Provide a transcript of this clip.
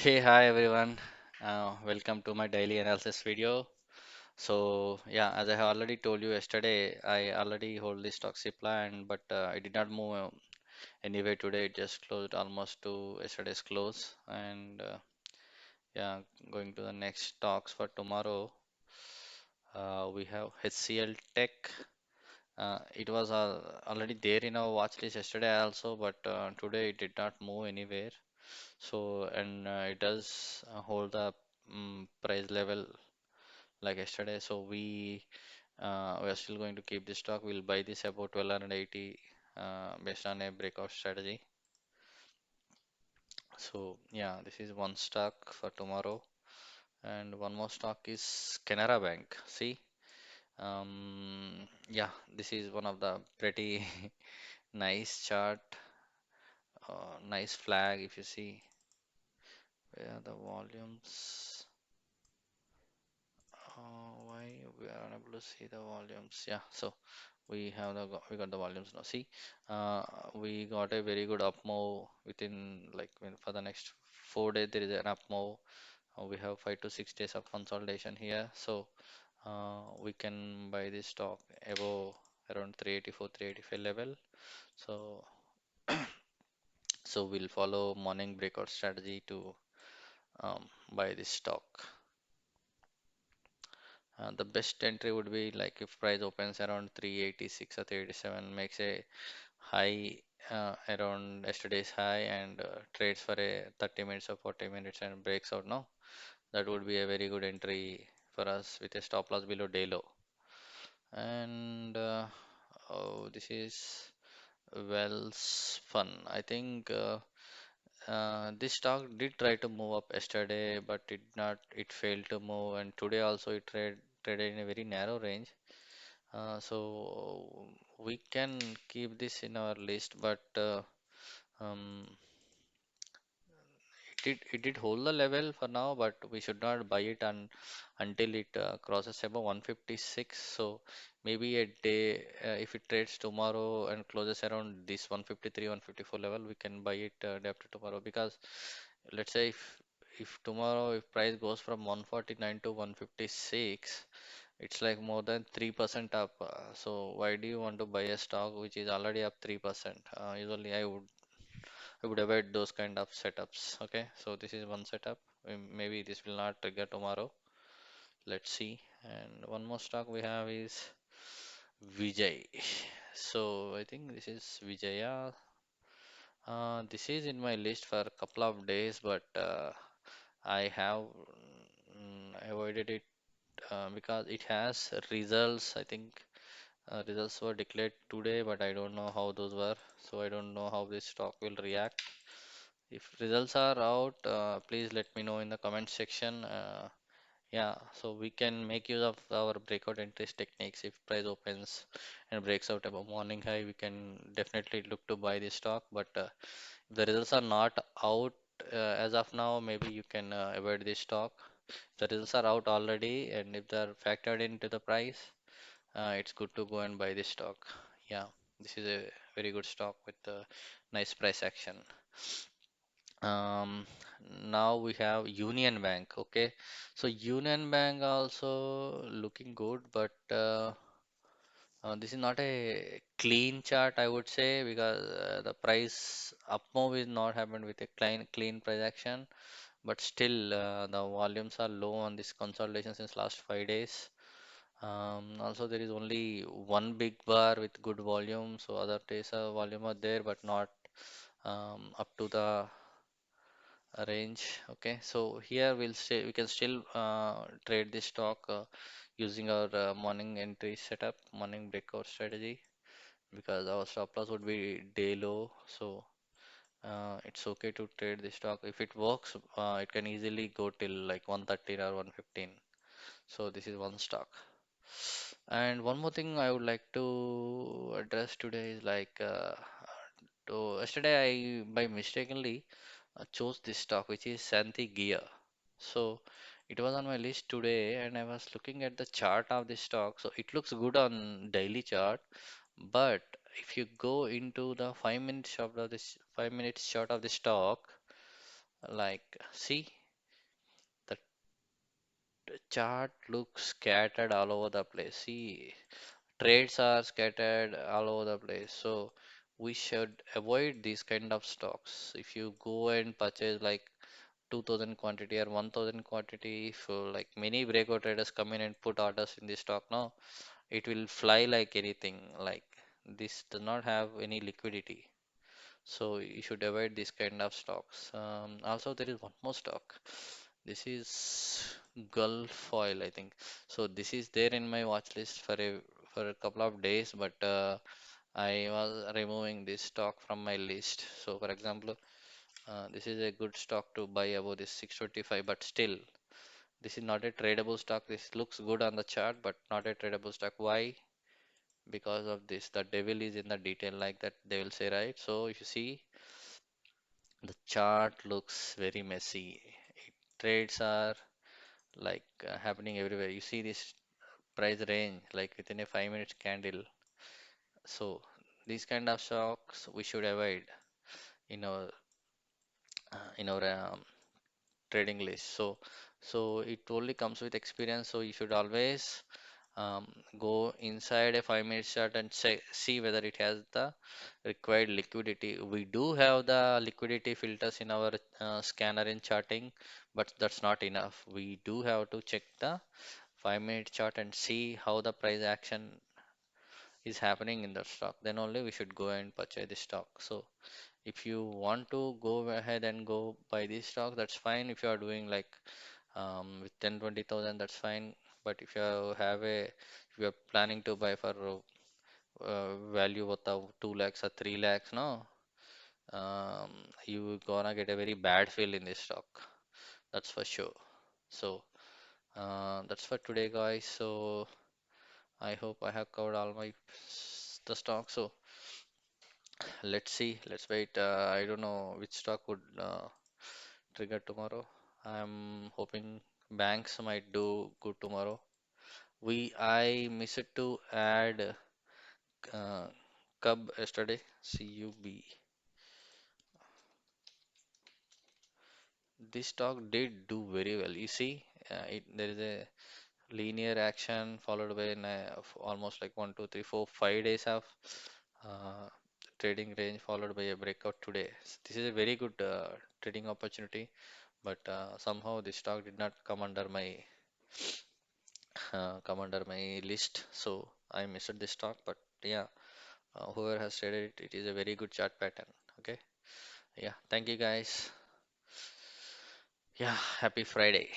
Hey, hi everyone. Welcome to my daily analysis video. So, yeah, as I have already told you yesterday, I already hold this stock supply, but it did not move anyway today. It just closed almost to yesterday's close. Yeah, going to the next stocks for tomorrow, we have HCL Tech. It was already there in our watch list yesterday also, but today it did not move anywhere. So, it does hold the price level like yesterday. So we are still going to keep this stock. We'll buy this about 1280 based on a breakout strategy. So yeah, this is one stock for tomorrow, and one more stock is Canara Bank. See, yeah, this is one of the pretty nice chart, nice flag. If you see where the volumes. Why we are unable to see the volumes? Yeah, so we got the volumes now. See, uh, we got a very good up move within for the next 4 days there is an up move. We have 5 to 6 days of consolidation here, so we can buy this stock above around 384, 385 level. So so we'll follow morning breakout strategy to buy this stock. The best entry would be like if price opens around 386 or 387, makes a high around yesterday's high and trades for a 30 minutes or 40 minutes and breaks out now. That would be a very good entry for us with a stop loss below day low. And oh, this is Wells Fun. I think this stock did try to move up yesterday, but it not. It failed to move, and today also it traded in a very narrow range. So we can keep this in our list, but um, it did hold the level for now, but we should not buy it until it crosses above 156. So maybe a day, if it trades tomorrow and closes around this 153, 154 level, we can buy it day after tomorrow. Because let's say if tomorrow if price goes from 149 to 156, it's like more than 3% up. So why do you want to buy a stock which is already up 3%? Usually I would avoid those kind of setups. Okay, so this is one setup. Maybe this will not trigger tomorrow. Let's see. And one more stock we have is Vijay. So I think this is Vijaya. This is in my list for a couple of days, but I have avoided it because it has results. I think results were declared today, but I don't know how those were. So I don't know how this stock will react. If results are out, please let me know in the comment section. Yeah, so we can make use of our breakout entries techniques. If price opens and breaks out above morning high, we can definitely look to buy this stock. But if the results are not out as of now, maybe you can avoid this stock. The results are out already, and if they're factored into the price, it's good to go and buy this stock. Yeah, this is a very good stock with nice price action. Um, Now we have Union Bank. Okay, so Union Bank also looking good, but this is not a clean chart, I would say, because the price up move is not happened with a clean price action. But still, the volumes are low on this consolidation since last 5 days. Also, there is only one big bar with good volume, so other days volume are there, but not up to the range. Okay, so here we can still trade this stock using our morning entry setup, morning breakout strategy, because our stop loss would be day low. So it's okay to trade this stock. If it works, it can easily go till like 113 or 115. So this is one stock. And one more thing I would like to address today is yesterday I by mistakenly chose this stock, which is Santi Gear. So it was on my list today, and I was looking at the chart of this stock. So it looks good on daily chart, but if you go into the 5 minute chart of this 5 minutes chart of the stock, Like, see, the chart looks scattered all over the place. See, trades are scattered all over the place. So we should avoid these kind of stocks. If you go and purchase like 2000 quantity or 1000 quantity, if like many breakout traders come in and put orders in this stock now, it will fly like anything. Like this does not have any liquidity. So you should avoid this kind of stocks. Also, there is one more stock. This is Gulf Oil, I think. So this is there in my watch list for a couple of days, but I was removing this stock from my list. So, for example, this is a good stock to buy above this 625, but still, this is not a tradable stock. This looks good on the chart, but not a tradable stock. Why? Because of this. The devil is in the detail, like that they will say, right? So, if you see, the chart looks very messy. Trades are like happening everywhere. You see this price range like within a 5 minutes candle. So these kind of stocks we should avoid in our in our trading list. So it only comes with experience. So you should always um, go inside a 5 minute chart and see whether it has the required liquidity. We do have the liquidity filters in our scanner in charting, but that's not enough. We do have to check the 5 minute chart and see how the price action is happening in the stock. Then only we should go and purchase the stock. So if you want to go ahead and go buy this stock, that's fine. If you are doing like with 10 20,000, that's fine. But if you are planning to buy for value worth of 2 lakhs or 3 lakhs, no, um, you gonna get a very bad feel in this stock. That's for sure. So that's for today, guys. So I hope I have covered all the stocks. So let's see. Let's wait. I don't know which stock would trigger tomorrow. I'm hoping banks might do good tomorrow. I missed to add uh, Cub yesterday. CUB. This stock did do very well. You see, there is a linear action followed by of almost like 1, 2, 3, 4, 5 days of uh, trading range followed by a breakout today. This is a very good trading opportunity, but somehow this stock did not come under my list, so I missed this stock. But yeah, whoever has traded it, it is a very good chart pattern. Okay, yeah, thank you guys. Yeah, happy Friday.